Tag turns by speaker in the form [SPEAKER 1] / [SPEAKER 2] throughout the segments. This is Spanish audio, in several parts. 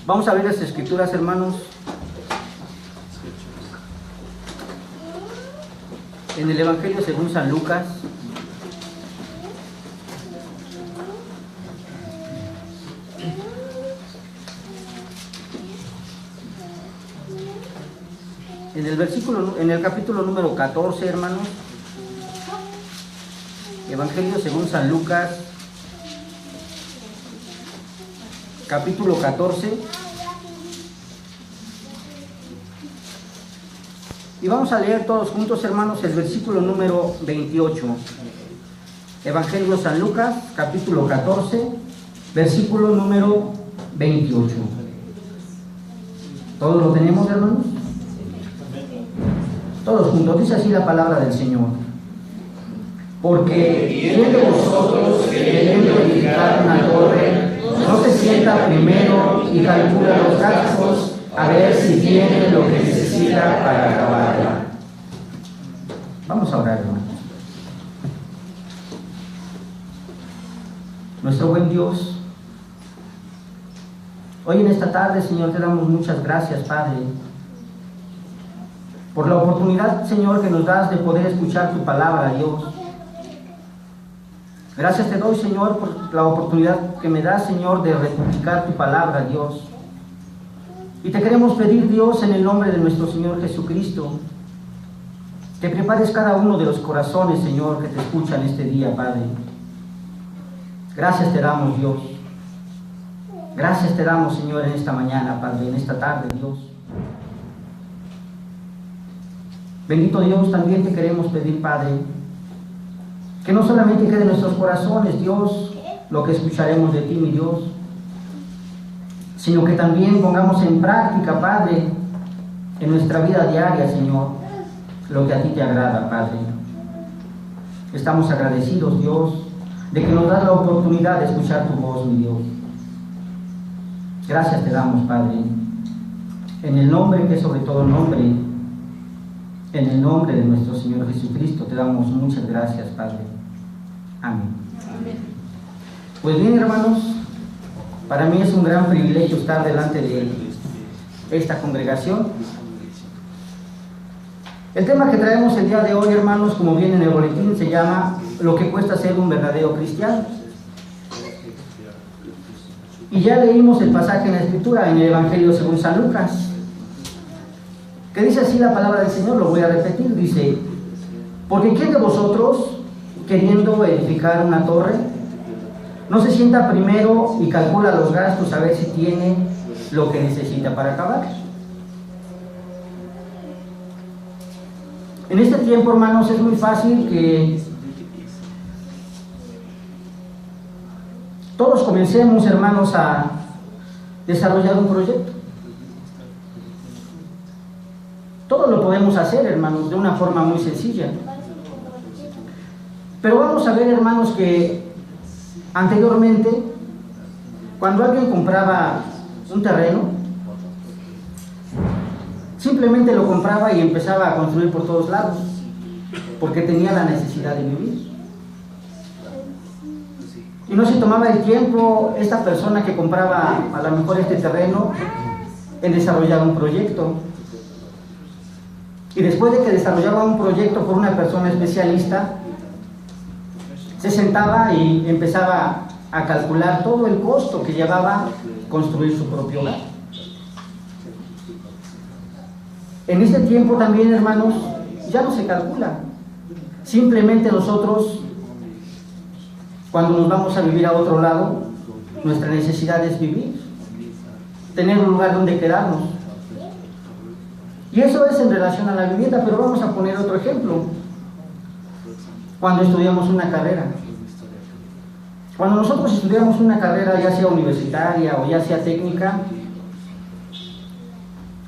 [SPEAKER 1] Vamos a ver las escrituras, hermanos. En el Evangelio según San Lucas. En el capítulo número 14, hermanos. Evangelio según San Lucas, capítulo 14. Y vamos a leer todos juntos, hermanos, el versículo número 28. Evangelio San Lucas, capítulo 14, versículo número 28. ¿Todos lo tenemos, hermanos? Todos juntos, dice así la palabra del Señor. Porque ¿quién de vosotros, queriendo edificar una torre, no se sienta primero y calcula los gastos a ver si tiene lo que necesita para acabarla? Vamos a orar, hermanos. Nuestro buen Dios, hoy en esta tarde, Señor, te damos muchas gracias, Padre, por la oportunidad, Señor, que nos das de poder escuchar tu palabra, Dios. Gracias te doy, Señor, por la oportunidad que me das, Señor, de republicar tu palabra, Dios. Y te queremos pedir, Dios, en el nombre de nuestro Señor Jesucristo, que prepares cada uno de los corazones, Señor, que te escuchan este día, Padre. Gracias te damos, Dios. Gracias te damos, Señor, en esta mañana, Padre, en esta tarde, Dios. Bendito Dios, también te queremos pedir, Padre, que no solamente quede en nuestros corazones, Dios, lo que escucharemos de ti, mi Dios, sino que también pongamos en práctica, Padre, en nuestra vida diaria, Señor, lo que a ti te agrada, Padre. Estamos agradecidos, Dios, de que nos das la oportunidad de escuchar tu voz, mi Dios. Gracias te damos, Padre, en el nombre que es sobre todo nombre, en el nombre de nuestro Señor Jesucristo, te damos muchas gracias, Padre. Amén. Amén. Pues bien, hermanos, para mí es un gran privilegio estar delante de esta congregación. El tema que traemos el día de hoy, hermanos, como viene en el boletín, se llama "Lo que cuesta ser un verdadero cristiano". Y ya leímos el pasaje en la Escritura, en el Evangelio según San Lucas, que dice así la palabra del Señor. Lo voy a repetir, dice: porque ¿quién de vosotros, queriendo edificar una torre, no se sienta primero y calcula los gastos a ver si tiene lo que necesita para acabar? En este tiempo, hermanos, es muy fácil que todos comencemos, hermanos, a desarrollar un proyecto. Todo lo podemos hacer, hermanos, de una forma muy sencilla. Pero vamos a ver, hermanos, que anteriormente, cuando alguien compraba un terreno, simplemente lo compraba y empezaba a construir por todos lados, porque tenía la necesidad de vivir. Y no se tomaba el tiempo esta persona que compraba a lo mejor este terreno en desarrollar un proyecto. Y después de que desarrollaba un proyecto por una persona especialista, se sentaba y empezaba a calcular todo el costo que llevaba construir su propio hogar. En este tiempo también, hermanos, ya no se calcula. Simplemente nosotros, cuando nos vamos a vivir a otro lado, nuestra necesidad es vivir, tener un lugar donde quedarnos. Y eso es en relación a la vivienda, pero vamos a poner otro ejemplo. Cuando estudiamos una carrera. Cuando nosotros estudiamos una carrera, ya sea universitaria o ya sea técnica,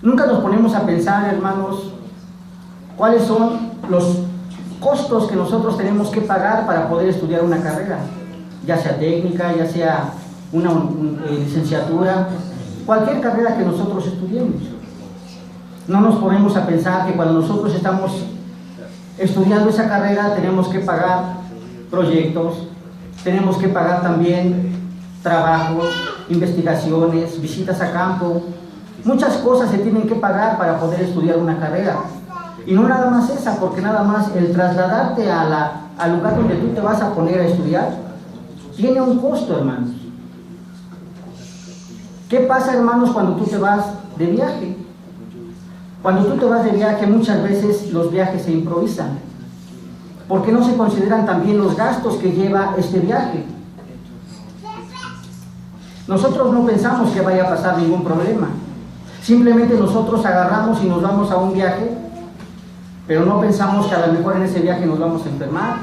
[SPEAKER 1] nunca nos ponemos a pensar, hermanos, cuáles son los costos que nosotros tenemos que pagar para poder estudiar una carrera, ya sea técnica, ya sea una licenciatura, cualquier carrera que nosotros estudiemos. No nos ponemos a pensar que cuando nosotros estamos estudiando esa carrera tenemos que pagar proyectos, tenemos que pagar también trabajos, investigaciones, visitas a campo, muchas cosas se tienen que pagar para poder estudiar una carrera. Y no nada más esa, porque nada más el trasladarte al lugar donde tú te vas a poner a estudiar tiene un costo, hermanos. ¿Qué pasa, hermanos, cuando tú te vas de viaje? Cuando tú te vas de viaje, muchas veces los viajes se improvisan, porque no se consideran también los gastos que lleva este viaje. Nosotros no pensamos que vaya a pasar ningún problema. Simplemente nosotros agarramos y nos vamos a un viaje, pero no pensamos que a lo mejor en ese viaje nos vamos a enfermar,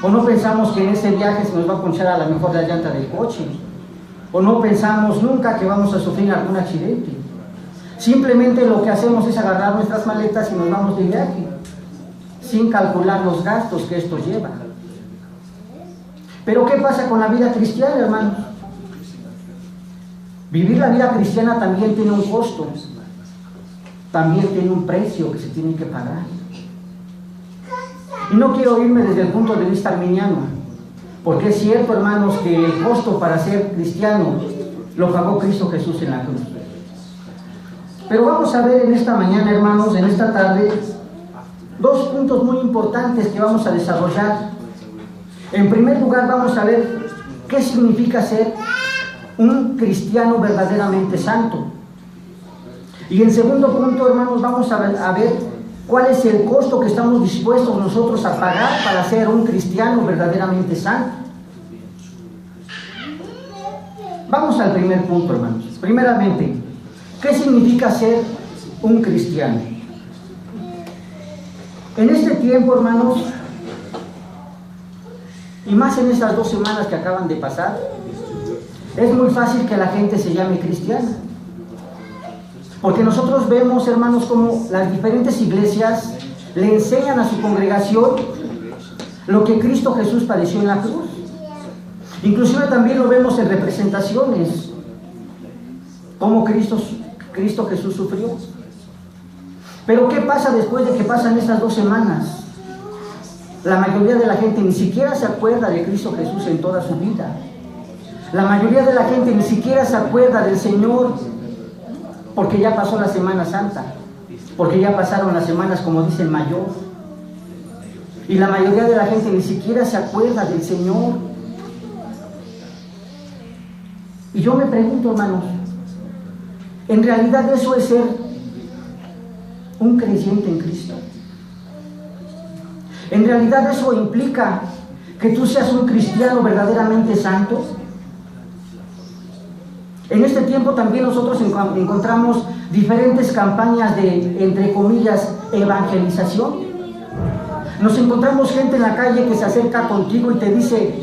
[SPEAKER 1] o no pensamos que en ese viaje se nos va a ponchar a lo mejor la llanta del coche, o no pensamos nunca que vamos a sufrir algún accidente. Simplemente lo que hacemos es agarrar nuestras maletas y nos vamos de viaje, sin calcular los gastos que esto lleva. Pero ¿qué pasa con la vida cristiana, hermanos? Vivir la vida cristiana también tiene un costo, también tiene un precio que se tiene que pagar. Y no quiero irme desde el punto de vista arminiano, porque es cierto, hermanos, que el costo para ser cristiano lo pagó Cristo Jesús en la cruz. Pero vamos a ver en esta mañana, hermanos, en esta tarde, dos puntos muy importantes que vamos a desarrollar. En primer lugar, vamos a ver qué significa ser un cristiano verdaderamente santo. Y en segundo punto, hermanos, vamos a ver cuál es el costo que estamos dispuestos nosotros a pagar para ser un cristiano verdaderamente santo. Vamos al primer punto, hermanos. Primeramente, ¿qué significa ser un cristiano? En este tiempo, hermanos, y más en estas 2 semanas que acaban de pasar, es muy fácil que la gente se llame cristiana. Porque nosotros vemos, hermanos, como las diferentes iglesias le enseñan a su congregación lo que Cristo Jesús padeció en la cruz. Inclusive también lo vemos en representaciones, como Cristo Jesús sufrió. Pero ¿qué pasa después de que pasan estas 2 semanas? La mayoría de la gente ni siquiera se acuerda de Cristo Jesús en toda su vida. La mayoría de la gente ni siquiera se acuerda del Señor, porque ya pasó la Semana Santa, porque ya pasaron las semanas, como dice el mayor. Y la mayoría de la gente ni siquiera se acuerda del Señor. Y yo me pregunto, hermanos, ¿en realidad eso es ser un creyente en Cristo? ¿En realidad eso implica que tú seas un cristiano verdaderamente santo? En este tiempo también nosotros encontramos diferentes campañas de, entre comillas, evangelización. Nos encontramos gente en la calle que se acerca contigo y te dice: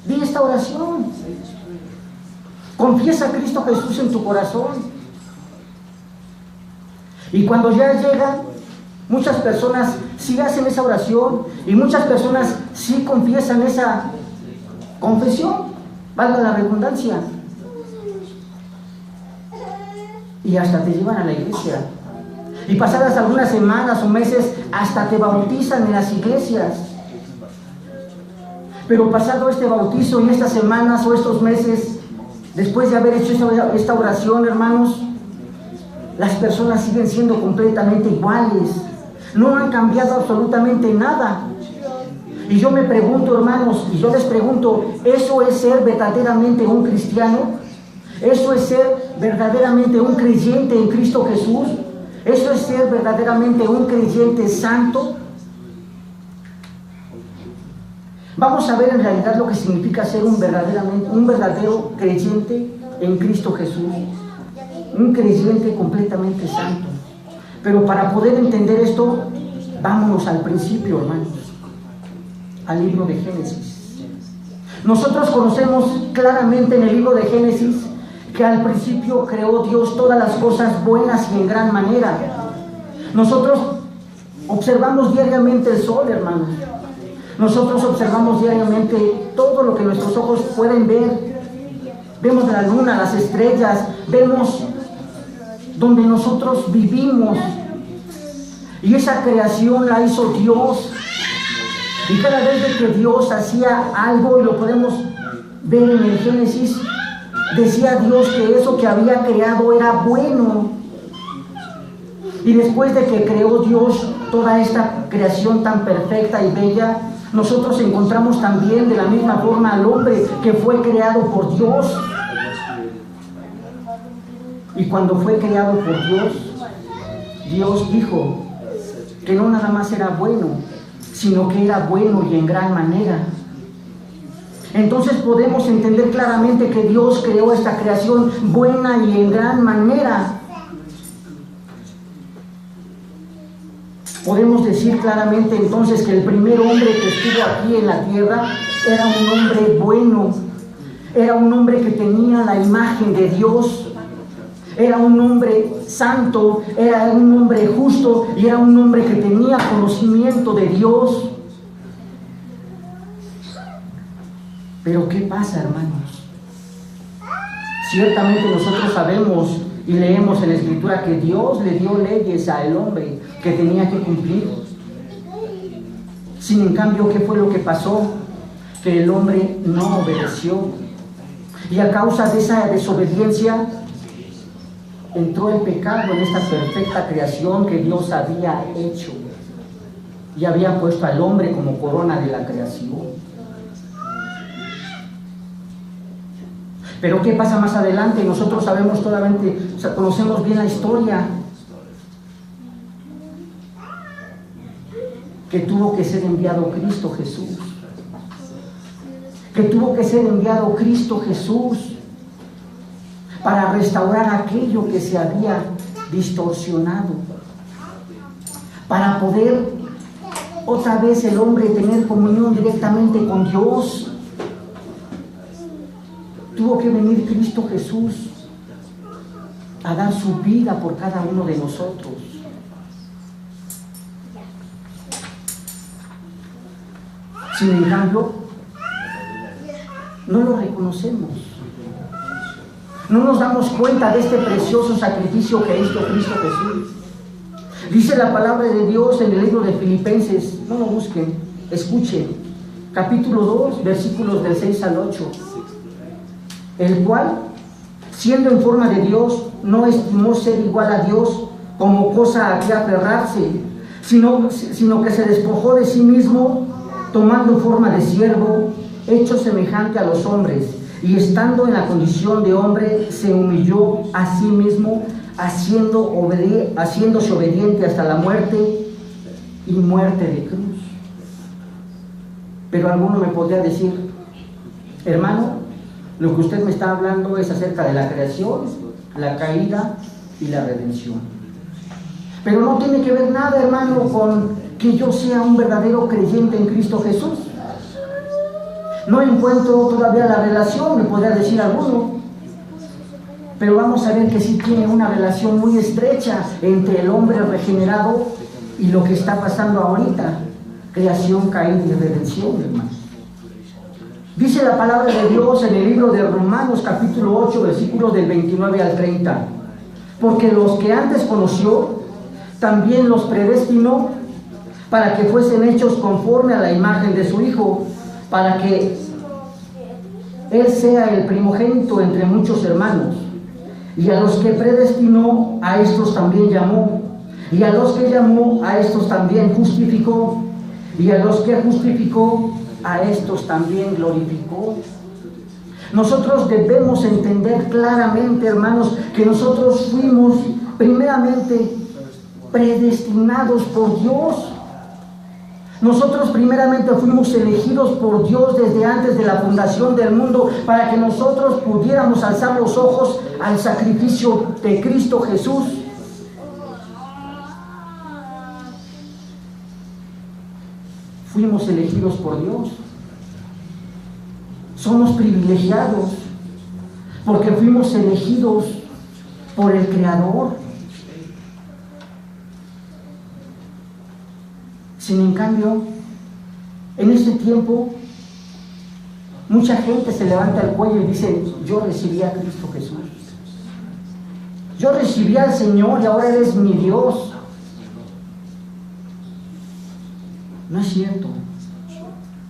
[SPEAKER 1] di esta oración, confiesa a Cristo Jesús en tu corazón. Y cuando ya llegan, muchas personas sí hacen esa oración y muchas personas sí confiesan esa confesión, valga la redundancia, y hasta te llevan a la iglesia. Y pasadas algunas semanas o meses hasta te bautizan en las iglesias. Pero pasado este bautizo y estas semanas o estos meses, después de haber hecho esta oración, hermanos, las personas siguen siendo completamente iguales. No han cambiado absolutamente nada. Y yo me pregunto, hermanos, y yo les pregunto, ¿eso es ser verdaderamente un cristiano? ¿Eso es ser verdaderamente un creyente en Cristo Jesús? ¿Eso es ser verdaderamente un creyente santo? Vamos a ver en realidad lo que significa ser un verdadero creyente en Cristo Jesús, un creyente completamente santo. Pero para poder entender esto, vámonos al principio, hermanos, al libro de Génesis. Nosotros conocemos claramente en el libro de Génesis que al principio creó Dios todas las cosas buenas y en gran manera. Nosotros observamos diariamente el sol, hermanos. Nosotros observamos diariamente todo lo que nuestros ojos pueden ver. Vemos la luna, las estrellas, vemos donde nosotros vivimos. Y esa creación la hizo Dios. Y cada vez que Dios hacía algo, y lo podemos ver en el Génesis, decía Dios que eso que había creado era bueno. Y después de que creó Dios toda esta creación tan perfecta y bella, nosotros encontramos también de la misma forma al hombre que fue creado por Dios. Y cuando fue creado por Dios, Dios dijo que no nada más era bueno, sino que era bueno y en gran manera. Entonces podemos entender claramente que Dios creó esta creación buena y en gran manera. Podemos decir claramente entonces que el primer hombre que estuvo aquí en la tierra era un hombre bueno, era un hombre que tenía la imagen de Dios, era un hombre santo, era un hombre justo y era un hombre que tenía conocimiento de Dios. Pero ¿qué pasa, hermanos? Ciertamente nosotros sabemos y leemos en la Escritura que Dios le dio leyes al hombre que tenía que cumplir. Sin en cambio, ¿qué fue lo que pasó? Que el hombre no obedeció. Y a causa de esa desobediencia, entró el pecado en esta perfecta creación que Dios había hecho. Y había puesto al hombre como corona de la creación. Pero ¿qué pasa más adelante? Nosotros sabemos totalmente, conocemos bien la historia. Que tuvo que ser enviado Cristo Jesús. Que tuvo que ser enviado Cristo Jesús para restaurar aquello que se había distorsionado. Para poder otra vez el hombre tener comunión directamente con Dios. Tuvo que venir Cristo Jesús a dar su vida por cada uno de nosotros. Sin embargo, no lo reconocemos. No nos damos cuenta de este precioso sacrificio que hizo Cristo Jesús. Dice la palabra de Dios en el libro de Filipenses, no lo busquen, escuchen, capítulo 2, versículos del 6 al 8. El cual, siendo en forma de Dios, no estimó ser igual a Dios como cosa a que aferrarse, sino que se despojó de sí mismo, tomando forma de siervo, hecho semejante a los hombres, y estando en la condición de hombre, se humilló a sí mismo, haciéndose obediente hasta la muerte y muerte de cruz. Pero alguno me podría decir, hermano, lo que usted me está hablando es acerca de la creación, la caída y la redención. Pero no tiene que ver nada, hermano, con que yo sea un verdadero creyente en Cristo Jesús. No encuentro todavía la relación, me podría decir alguno. Pero vamos a ver que sí tiene una relación muy estrecha entre el hombre regenerado y lo que está pasando ahorita. Creación, caída y redención, hermano. Dice la palabra de Dios en el libro de Romanos capítulo 8, versículos del 29 al 30. Porque los que antes conoció, también los predestinó para que fuesen hechos conforme a la imagen de su Hijo, para que Él sea el primogénito entre muchos hermanos. Y a los que predestinó, a estos también llamó. Y a los que llamó, a estos también justificó. Y a los que justificó, a estos también glorificó. Nosotros debemos entender claramente, hermanos, que nosotros fuimos primeramente predestinados por Dios. Nosotros primeramente fuimos elegidos por Dios desde antes de la fundación del mundo para que nosotros pudiéramos alzar los ojos al sacrificio de Cristo Jesús. Fuimos elegidos por Dios. Somos privilegiados porque fuimos elegidos por el Creador. Sin en cambio, en este tiempo, mucha gente se levanta el cuello y dice, yo recibí a Cristo Jesús. Yo recibí al Señor y ahora Él es mi Dios. No es cierto.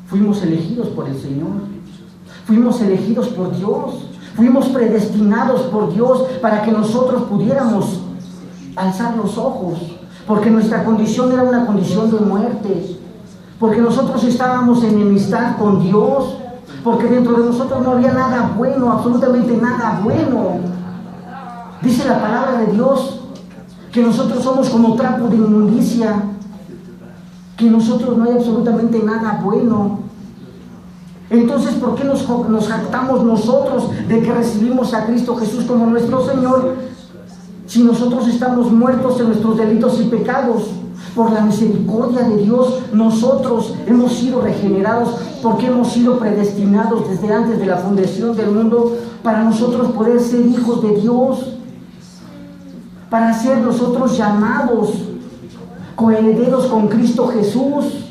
[SPEAKER 1] Fuimos elegidos por el Señor. Fuimos elegidos por Dios, fuimos predestinados por Dios para que nosotros pudiéramos alzar los ojos, porque nuestra condición era una condición de muerte, porque nosotros estábamos en enemistad con Dios, porque dentro de nosotros no había nada bueno, absolutamente nada bueno. Dice la palabra de Dios que nosotros somos como trapo de inmundicia, que en nosotros no hay absolutamente nada bueno. Entonces, ¿por qué nos jactamos nosotros de que recibimos a Cristo Jesús como nuestro Señor, si nosotros estamos muertos en nuestros delitos y pecados? Por la misericordia de Dios, nosotros hemos sido regenerados, porque hemos sido predestinados desde antes de la fundación del mundo para nosotros poder ser hijos de Dios, para ser nosotros llamados coherederos con Cristo Jesús.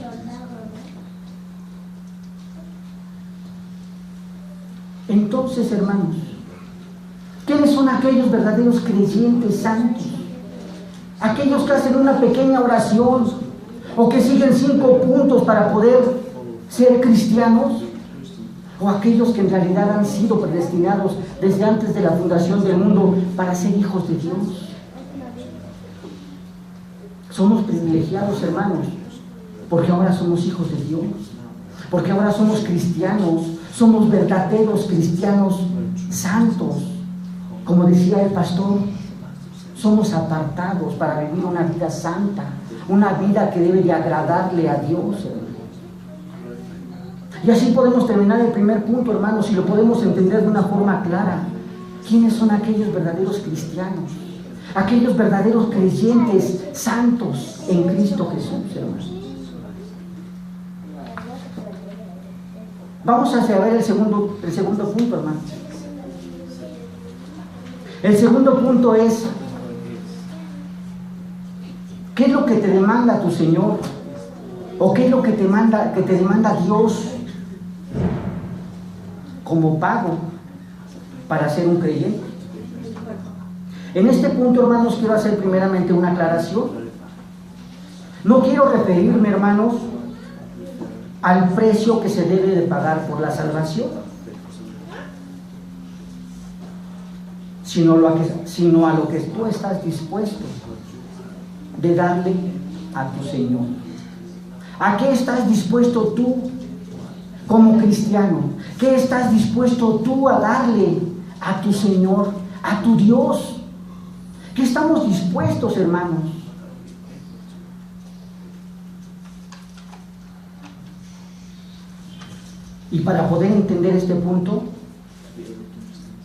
[SPEAKER 1] Entonces, hermanos, ¿quiénes son aquellos verdaderos creyentes santos? Aquellos que hacen una pequeña oración o que siguen 5 puntos para poder ser cristianos, o aquellos que en realidad han sido predestinados desde antes de la fundación del mundo para ser hijos de Dios. Somos privilegiados, hermanos, porque ahora somos hijos de Dios, porque ahora somos cristianos, somos verdaderos cristianos santos. Como decía el pastor, somos apartados para vivir una vida santa, una vida que debe de agradarle a Dios, hermano. Y así podemos terminar el primer punto, hermanos, y lo podemos entender de una forma clara. ¿Quiénes son aquellos verdaderos cristianos? Aquellos verdaderos creyentes santos en Cristo Jesús, hermanos. Vamos a ver el segundo punto, hermanos. El segundo punto es: ¿qué es lo que te demanda tu Señor? ¿O qué es lo que te demanda Dios como pago para ser un creyente? En este punto, hermanos, quiero hacer primeramente una aclaración. No quiero referirme, hermanos, al precio que se debe de pagar por la salvación, sino a lo que tú estás dispuesto de darle a tu Señor. ¿A qué estás dispuesto tú como cristiano? ¿Qué estás dispuesto tú a darle a tu Señor, a tu Dios? ¿Qué estamos dispuestos, hermanos? Y para poder entender este punto,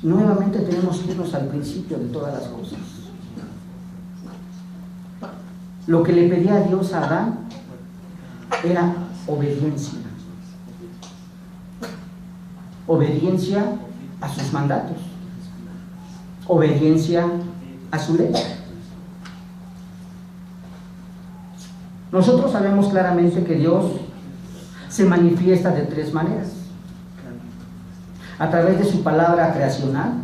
[SPEAKER 1] nuevamente tenemos que irnos al principio de todas las cosas. Lo que le pedía a Dios a Adán era obediencia. Obediencia a sus mandatos. Obediencia a su ley. Nosotros sabemos claramente que Dios se manifiesta de 3 maneras: a través de su palabra creacional,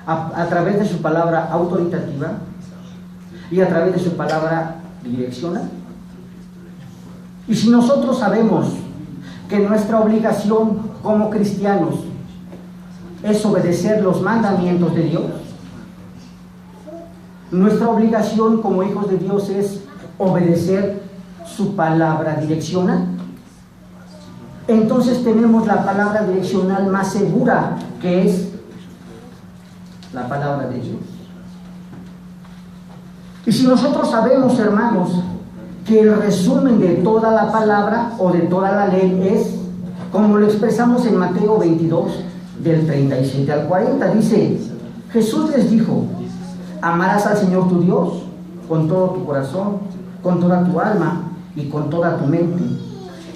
[SPEAKER 1] a través de su palabra autoritativa y a través de su palabra direccional. Y si nosotros sabemos que nuestra obligación como cristianos es obedecer los mandamientos de Dios, nuestra obligación como hijos de Dios es obedecer su palabra direccional, entonces tenemos la palabra direccional más segura, que es la palabra de Dios. Y si nosotros sabemos, hermanos, que el resumen de toda la palabra o de toda la ley es, como lo expresamos en Mateo 22, del 37 al 40, dice: Jesús les dijo: amarás al Señor tu Dios con todo tu corazón, con toda tu alma y con toda tu mente.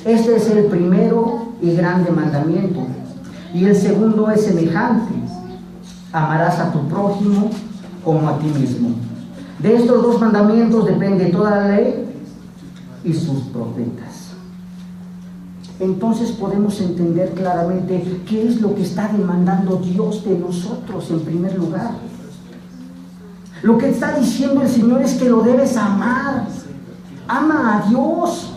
[SPEAKER 1] Este es el primero y grande mandamiento. Y el segundo es semejante: amarás a tu prójimo como a ti mismo. De estos 2 mandamientos depende toda la ley y sus profetas. Entonces podemos entender claramente qué es lo que está demandando Dios de nosotros en primer lugar. Lo que está diciendo el Señor es que lo debes amar. Ama a Dios.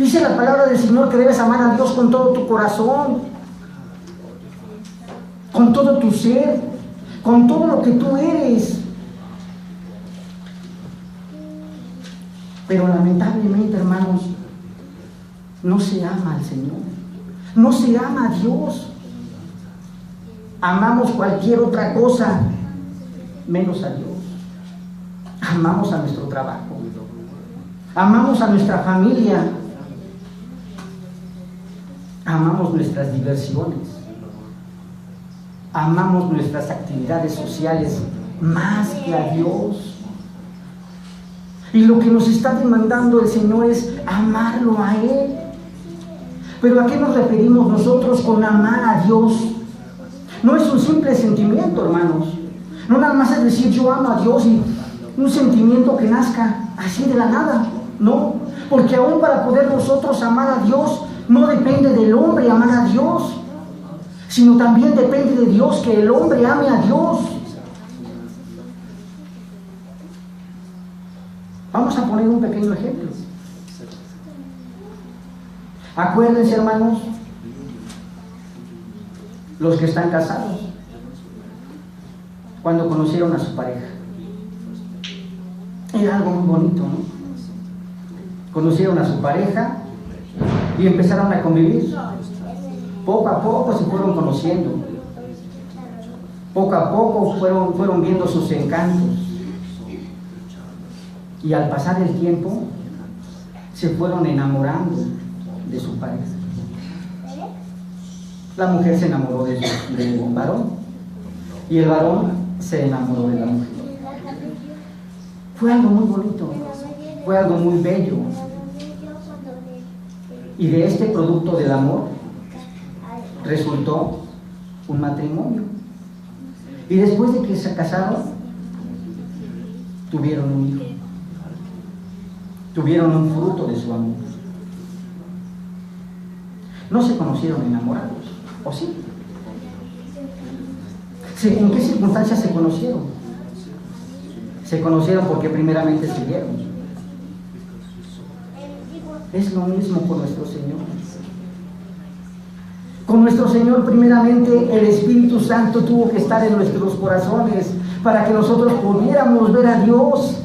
[SPEAKER 1] Dice la palabra del Señor que debes amar a Dios con todo tu corazón, con todo tu ser, con todo lo que tú eres. Pero lamentablemente, hermanos, no se ama al Señor, no se ama a Dios. Amamos cualquier otra cosa menos a Dios. Amamos a nuestro trabajo, amamos a nuestra familia, amamos nuestras diversiones, amamos nuestras actividades sociales más que a Dios. Y lo que nos está demandando el Señor es amarlo a Él. Pero ¿a qué nos referimos nosotros con amar a Dios? No es un simple sentimiento, hermanos. No nada más es decir yo amo a Dios y un sentimiento que nazca así de la nada. No, porque aún para poder nosotros amar a Dios, no depende del hombre amar a Dios, sino también depende de Dios que el hombre ame a Dios. Vamos a poner un pequeño ejemplo. Acuérdense, hermanos, los que están casados, cuando conocieron a su pareja. Era algo muy bonito, ¿no? Conocieron a su pareja y empezaron a convivir. Poco a poco se fueron conociendo. Poco a poco fueron viendo sus encantos. Y al pasar el tiempo, se fueron enamorando de su pareja. La mujer se enamoró del varón y el varón se enamoró de la mujer. Fue algo muy bonito, fue algo muy bello. Y de este producto del amor resultó un matrimonio. Y después de que se casaron, tuvieron un hijo. Tuvieron un fruto de su amor. No se conocieron enamorados, ¿o sí? ¿En qué circunstancias se conocieron? Se conocieron porque primeramente se vieron. Es lo mismo con nuestro Señor. Con nuestro Señor, primeramente, el Espíritu Santo tuvo que estar en nuestros corazones para que nosotros pudiéramos ver a Dios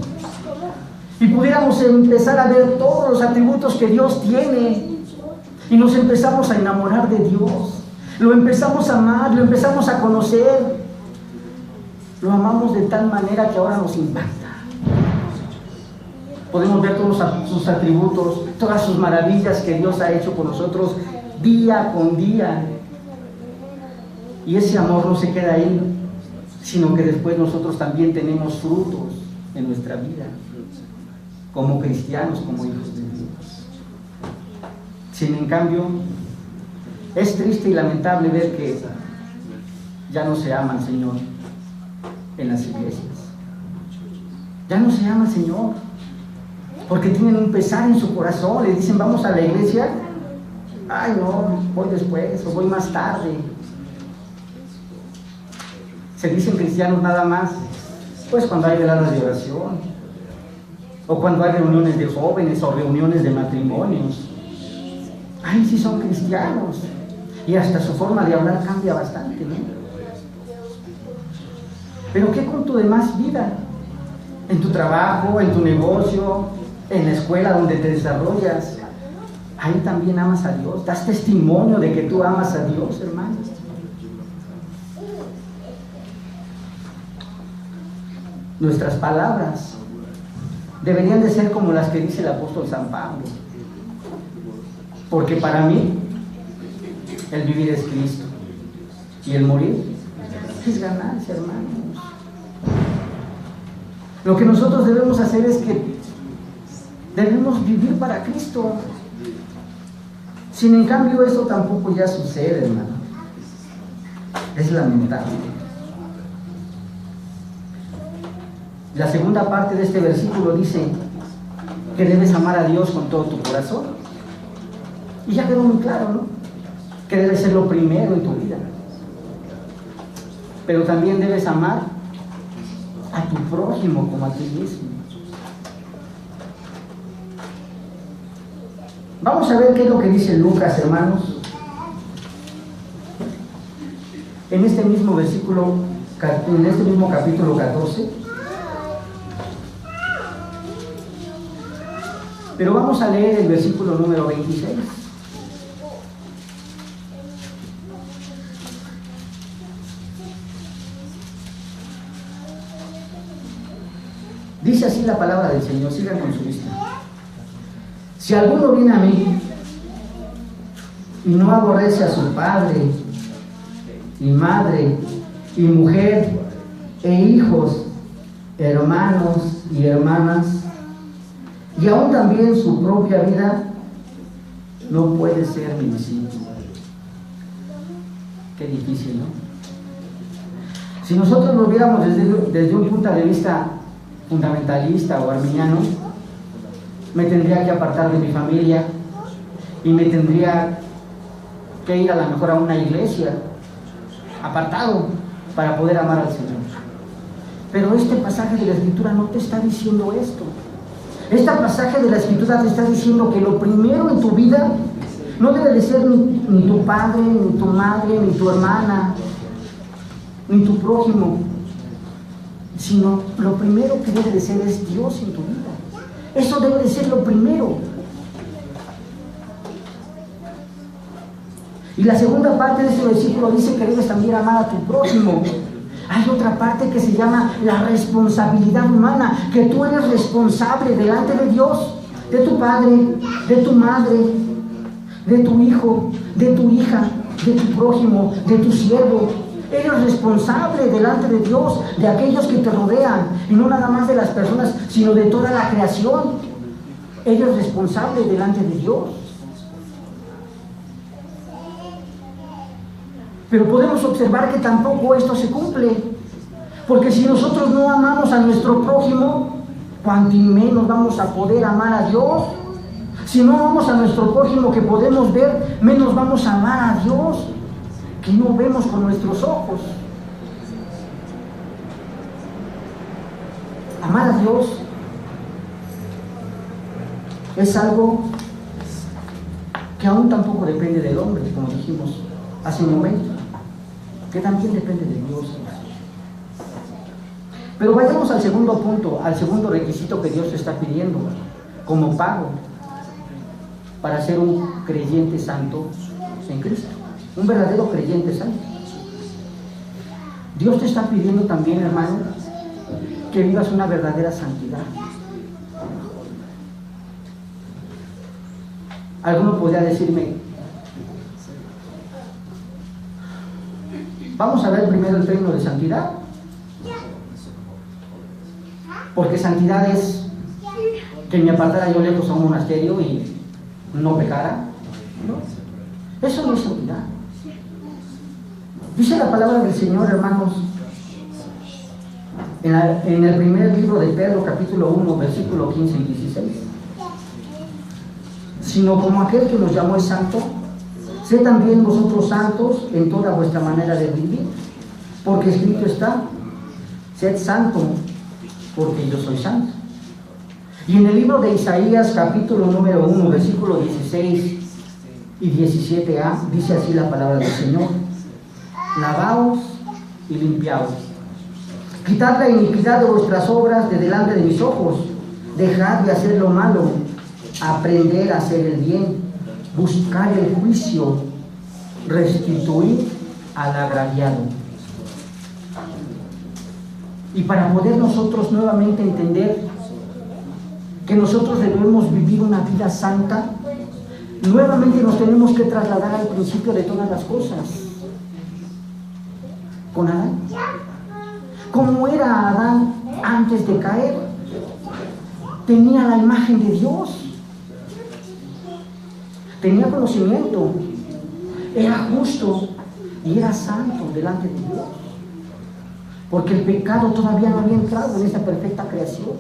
[SPEAKER 1] y pudiéramos empezar a ver todos los atributos que Dios tiene. Y nos empezamos a enamorar de Dios. Lo empezamos a amar, lo empezamos a conocer. Lo amamos de tal manera que ahora nos impacta. Podemos ver todos sus atributos, todas sus maravillas que Dios ha hecho con nosotros día con día. Y ese amor no se queda ahí, sino que después nosotros también tenemos frutos en nuestra vida, como cristianos, como hijos de Dios. Sin en cambio, es triste y lamentable ver que ya no se ama al Señor en las iglesias. Ya no se ama al Señor, porque tienen un pesar en su corazón. Le dicen, vamos a la iglesia. Ay, no, voy después o voy más tarde. Se dicen cristianos nada más, pues cuando hay veladas de oración, o cuando hay reuniones de jóvenes o reuniones de matrimonios. Ay, sí son cristianos. Y hasta su forma de hablar cambia bastante, ¿no? Pero ¿qué con tu demás vida? En tu trabajo, en tu negocio, en la escuela donde te desarrollas. Ahí también amas a Dios. Das testimonio de que tú amas a Dios, hermano. Nuestras palabras deberían de ser como las que dice el apóstol San Pablo. Porque para mí, el vivir es Cristo y el morir es ganancia, hermanos. Lo que nosotros debemos hacer es que debemos vivir para Cristo. Sin en cambio, eso tampoco ya sucede, hermano. Es lamentable. La segunda parte de este versículo dice que debes amar a Dios con todo tu corazón. Y ya quedó muy claro, ¿no? Que debe ser lo primero en tu vida. Pero también debes amar a tu prójimo como a ti mismo. Vamos a ver qué es lo que dice Lucas, hermanos, en este mismo versículo, en este mismo capítulo 14. Pero vamos a leer el versículo número 26. Dice así la palabra del Señor, sigan con su vista. Si alguno viene a mí y no aborrece a su padre y madre y mujer e hijos, hermanos y hermanas, y aún también su propia vida, no puede ser mi discípulo. Qué difícil, ¿no? Si nosotros lo viéramos desde un punto de vista fundamentalista o arminiano, me tendría que apartar de mi familia y me tendría que ir a lo mejor a una iglesia, apartado, para poder amar al Señor. Pero este pasaje de la Escritura no te está diciendo esto. Este pasaje de la Escritura te está diciendo que lo primero en tu vida no debe de ser ni tu padre, ni tu madre, ni tu hermana, ni tu prójimo, sino lo primero que debe de ser es Dios en tu vida. Eso debe de ser lo primero. Y la segunda parte de este versículo dice que debes también amar a tu prójimo. Hay otra parte que se llama la responsabilidad humana, que tú eres responsable delante de Dios, de tu padre, de tu madre, de tu hijo, de tu hija, de tu prójimo, de tu siervo. Eres responsable delante de Dios, de aquellos que te rodean, y no nada más de las personas, sino de toda la creación. Eres responsable delante de Dios. Pero podemos observar que tampoco esto se cumple, porque si nosotros no amamos a nuestro prójimo, cuanto menos vamos a poder amar a Dios. Si no amamos a nuestro prójimo que podemos ver, menos vamos a amar a Dios, que no vemos con nuestros ojos. Amar a Dios es algo que aún tampoco depende del hombre, como dijimos hace un momento, que también depende de Dios. Pero vayamos al segundo punto, al segundo requisito que Dios está pidiendo como pago para ser un creyente santo en Cristo, un verdadero creyente santo. Dios te está pidiendo también, hermano, que vivas una verdadera santidad. Alguno podría decirme, vamos a ver primero el término de santidad, porque santidad es que me apartara yo lejos a un monasterio y no pecara. No, eso no es santidad. Dice la palabra del Señor, hermanos, en el primer libro de Pedro, capítulo 1, versículo 15 y 16. Sino como aquel que nos llamó es santo, sé también vosotros santos en toda vuestra manera de vivir, porque escrito está, sed santo, porque yo soy santo. Y en el libro de Isaías, capítulo número 1, versículo 16 y 17a, dice así la palabra del Señor: lavaos y limpiaos, quitad la iniquidad de vuestras obras de delante de mis ojos, dejad de hacer lo malo, aprender a hacer el bien, buscar el juicio, restituir al agraviado. Y para poder nosotros nuevamente entender que nosotros debemos vivir una vida santa, nuevamente nos tenemos que trasladar al principio de todas las cosas. Con Adán. ¿Cómo era Adán antes de caer? Tenía la imagen de Dios. Tenía conocimiento. Era justo y era santo delante de Dios. Porque el pecado todavía no había entrado en esa perfecta creación.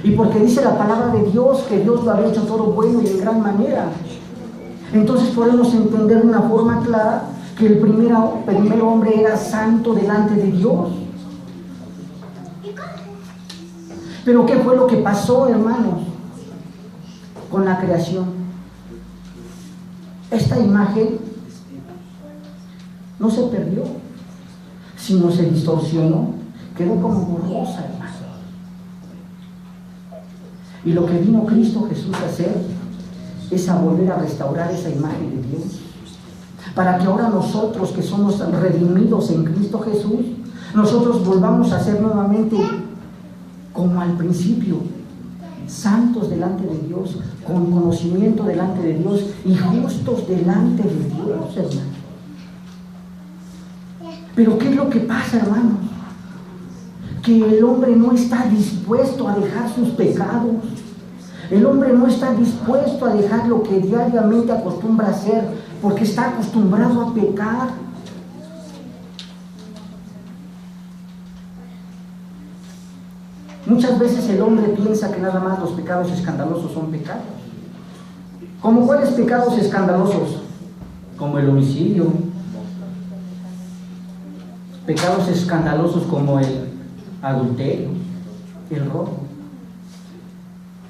[SPEAKER 1] Y porque dice la palabra de Dios que Dios lo había hecho todo bueno y de gran manera. Entonces podemos entender de una forma clara que el primer hombre era santo delante de Dios. Pero ¿qué fue lo que pasó, hermanos, con la creación? esta imagen no se perdió, sino se distorsionó, quedó como borrosa, hermano. Y lo que vino Cristo Jesús a hacer es a volver a restaurar esa imagen de Dios, para que ahora nosotros que somos redimidos en Cristo Jesús, nosotros volvamos a ser nuevamente como al principio, santos delante de Dios, con conocimiento delante de Dios y justos delante de Dios, hermano. Pero ¿qué es lo que pasa, hermanos? Que el hombre no está dispuesto a dejar sus pecados. El hombre no está dispuesto a dejar lo que diariamente acostumbra a hacer, porque está acostumbrado a pecar. Muchas veces el hombre piensa que nada más los pecados escandalosos son pecados. ¿Como cuáles pecados escandalosos? Como el homicidio. Pecados escandalosos como el adulterio, el robo.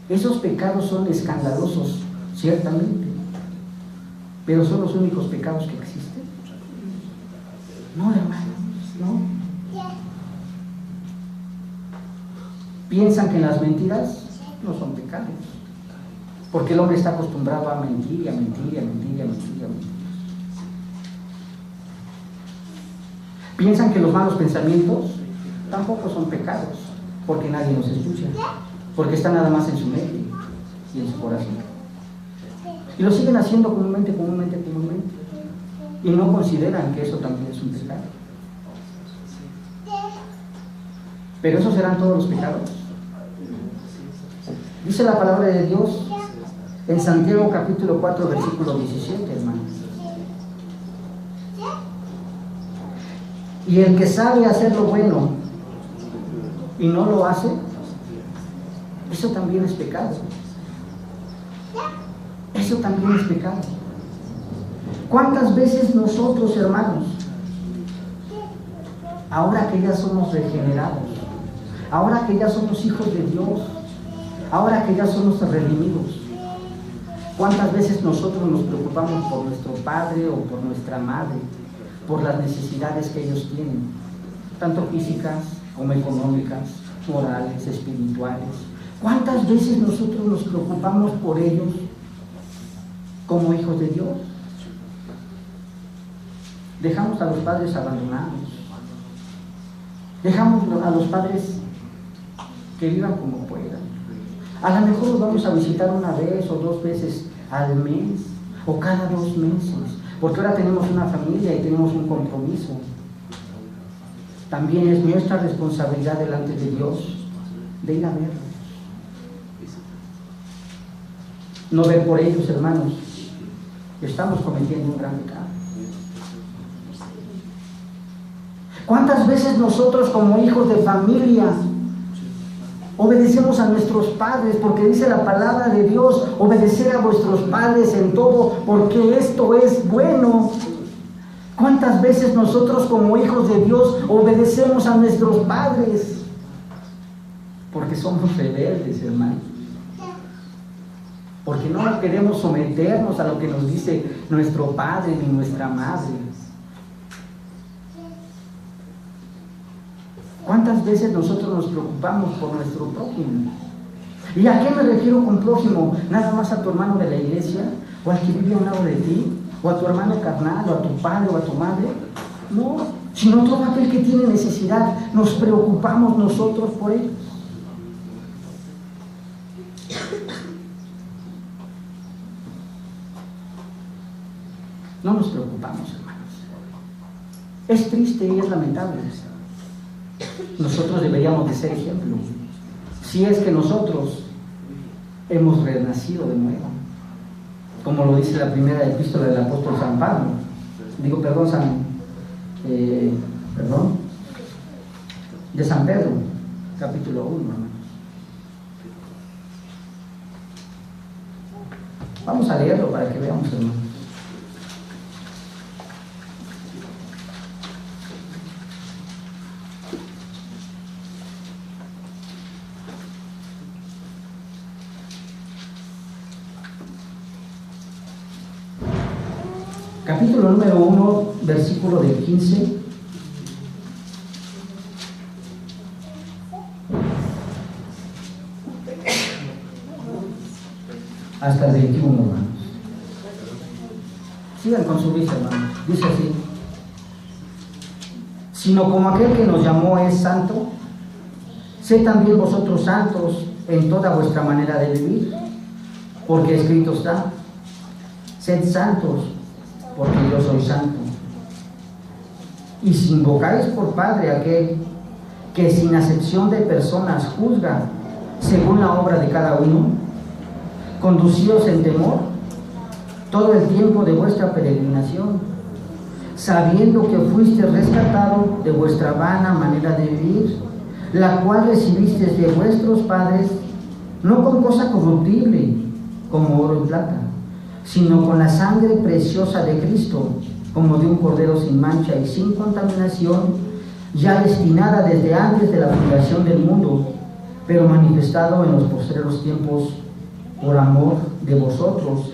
[SPEAKER 1] Esos pecados son escandalosos, ciertamente, pero son los únicos pecados que existen. No, hermanos, no. Piensan que las mentiras no son pecados, porque el hombre está acostumbrado a mentir y a mentir y a mentir y a mentir y a mentir. Piensan que los malos pensamientos tampoco son pecados, porque nadie nos escucha, porque están nada más en su mente y en su corazón. Y lo siguen haciendo comúnmente. Y no consideran que eso también es un pecado. Pero esos serán todos los pecados. Dice la palabra de Dios en Santiago capítulo 4, versículo 17, hermanos. Y el que sabe hacer lo bueno y no lo hace, eso también es pecado. Eso también es pecado. ¿Cuántas veces nosotros, hermanos, ahora que ya somos regenerados, ahora que ya somos hijos de Dios, ahora que ya somos redimidos, cuántas veces nosotros nos preocupamos por nuestro padre o por nuestra madre, por las necesidades que ellos tienen, tanto físicas como económicas, morales, espirituales? ¿Cuántas veces nosotros nos preocupamos por ellos como hijos de Dios? Dejamos a los padres abandonados, dejamos a los padres que vivan como puedan. A lo mejor los vamos a visitar una vez o dos veces al mes o cada 2 meses, porque ahora tenemos una familia y tenemos un compromiso. También es nuestra responsabilidad delante de Dios de ir a verlos. No ver por ellos, hermanos, estamos cometiendo un gran pecado. ¿Cuántas veces nosotros como hijos de familia obedecemos a nuestros padres? Porque dice la palabra de Dios, obedecer a vuestros padres en todo, porque esto es bueno. ¿Cuántas veces nosotros como hijos de Dios obedecemos a nuestros padres? Porque somos rebeldes, hermano. Porque no queremos someternos a lo que nos dice nuestro padre ni nuestra madre. ¿Cuántas veces nosotros nos preocupamos por nuestro prójimo? ¿Y a qué me refiero con prójimo? ¿Nada más a tu hermano de la iglesia? ¿O al que vive a un lado de ti? ¿O a tu hermano carnal? ¿O a tu padre o a tu madre? No, sino todo aquel que tiene necesidad. Nos preocupamos nosotros por ellos. No nos preocupamos, hermanos. Es triste y es lamentable. Nosotros deberíamos de ser ejemplo, si es que nosotros hemos renacido de nuevo, como lo dice la primera epístola del apóstol San Pablo. De San Pedro, capítulo 1, hermanos. Vamos a leerlo para que veamos, hermanos. capítulo número 1, versículo del 15 hasta el 21, hermanos. Sigan con su vista, hermanos. Dice así: sino como aquel que nos llamó es santo, sed también vosotros santos en toda vuestra manera de vivir, porque escrito está: sed santos, porque yo soy santo. Y si invocáis por Padre aquel que sin acepción de personas juzga según la obra de cada uno, conducíos en temor todo el tiempo de vuestra peregrinación, sabiendo que fuisteis rescatado de vuestra vana manera de vivir, la cual recibisteis de vuestros padres, no con cosa corruptible, como oro y plata, sino con la sangre preciosa de Cristo, como de un cordero sin mancha y sin contaminación, ya destinada desde antes de la fundación del mundo, pero manifestado en los postreros tiempos por amor de vosotros,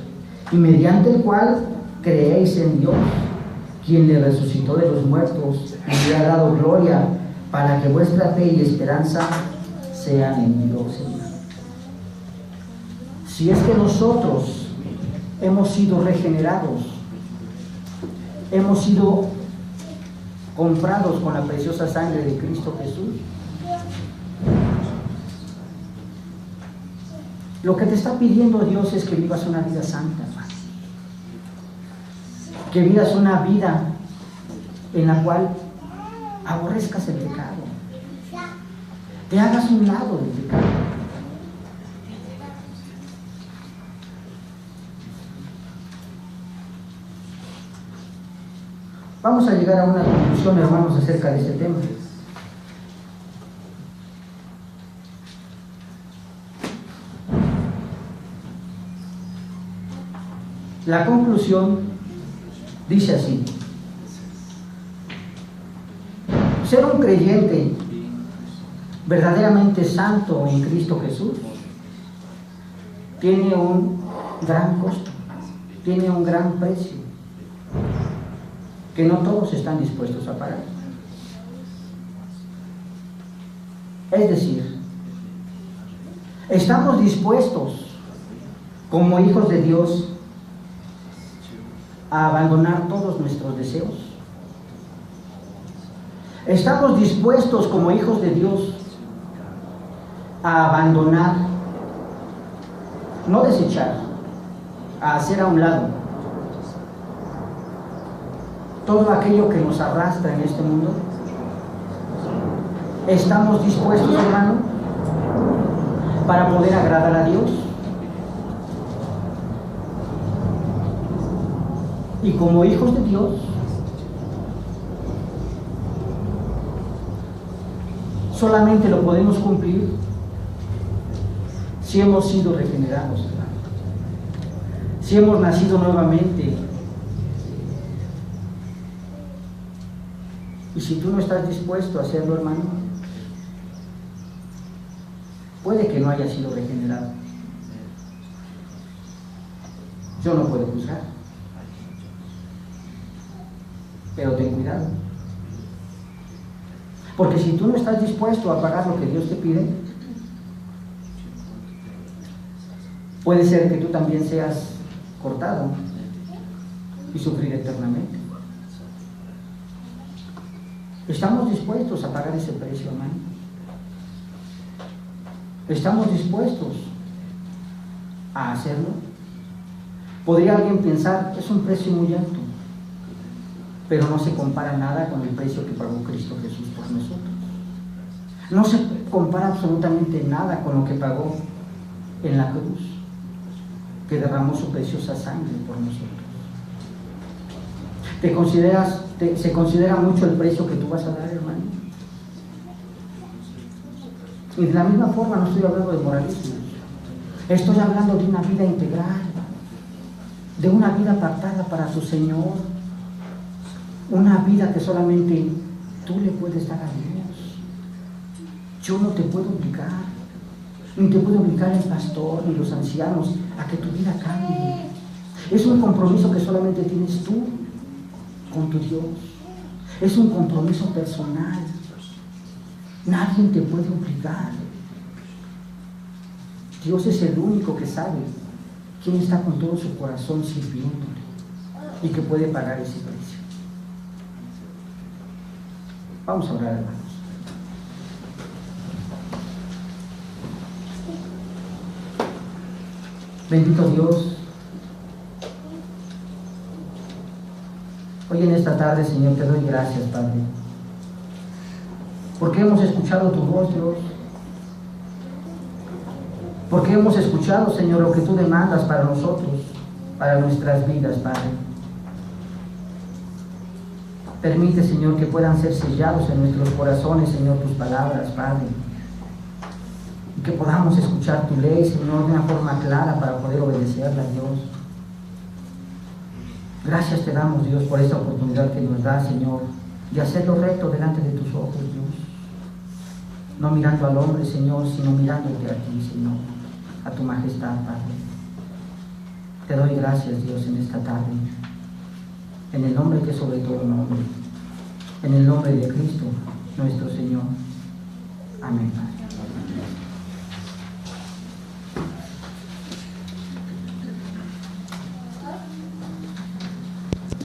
[SPEAKER 1] y mediante el cual creéis en Dios, quien le resucitó de los muertos y le ha dado gloria, para que vuestra fe y esperanza sean en Dios. Si es que nosotros hemos sido regenerados, hemos sido comprados con la preciosa sangre de Cristo Jesús, lo que te está pidiendo Dios es que vivas una vida santa, hermano. Que vivas una vida en la cual aborrezcas el pecado, te hagas un lado del pecado. Vamos a llegar a una conclusión, hermanos, acerca de este tema. La conclusión dice así: ser un creyente verdaderamente santo en Cristo Jesús tiene un gran costo, tiene un gran precio, que no todos están dispuestos a pagar. Es decir, estamos dispuestos como hijos de Dios a abandonar todos nuestros deseos. Estamos dispuestos como hijos de Dios a abandonar, no desechar, a hacer a un lado todo aquello que nos arrastra en este mundo. ¿Estamos dispuestos, hermano, para poder agradar a Dios? Y como hijos de Dios, solamente lo podemos cumplir si hemos sido regenerados, hermano. Si hemos nacido nuevamente. Y si tú no estás dispuesto a hacerlo, hermano, puede que no haya sido regenerado. Yo no puedo juzgar, pero ten cuidado, porque si tú no estás dispuesto a pagar lo que Dios te pide, puede ser que tú también seas cortado y sufrir eternamente. ¿Estamos dispuestos a pagar ese precio, hermano? ¿Estamos dispuestos a hacerlo? Podría alguien pensar, es un precio muy alto, pero no se compara nada con el precio que pagó Cristo Jesús por nosotros. No se compara absolutamente nada con lo que pagó en la cruz, que derramó su preciosa sangre por nosotros. ¿Se considera mucho el precio que tú vas a dar, hermano? Y de la misma forma no estoy hablando de moralismo, estoy hablando de una vida integral, de una vida apartada para tu Señor, una vida que solamente tú le puedes dar a Dios. Yo no te puedo obligar, ni te puede obligar el pastor ni los ancianos a que tu vida cambie. Es un compromiso que solamente tienes tú con tu Dios. Es un compromiso personal. Nadie te puede obligar. Dios es el único que sabe quién está con todo su corazón sirviéndole y que puede pagar ese precio. Vamos a orar, hermanos. Bendito Dios, hoy en esta tarde, Señor, te doy gracias, Padre, porque hemos escuchado tu voz, Dios, porque hemos escuchado, Señor, lo que tú demandas para nosotros, para nuestras vidas, Padre. Permite, Señor, que puedan ser sellados en nuestros corazones, Señor, tus palabras, Padre, y que podamos escuchar tu ley, Señor, de una forma clara para poder obedecerla, Dios. Gracias te damos, Dios, por esta oportunidad que nos da, Señor, de hacer lo recto delante de tus ojos, Dios. No mirando al hombre, Señor, sino mirándote a ti, Señor, a tu majestad, Padre. Te doy gracias, Dios, en esta tarde, en el nombre que es sobre todo nombre, en el nombre de Cristo, nuestro Señor. Amén, Padre.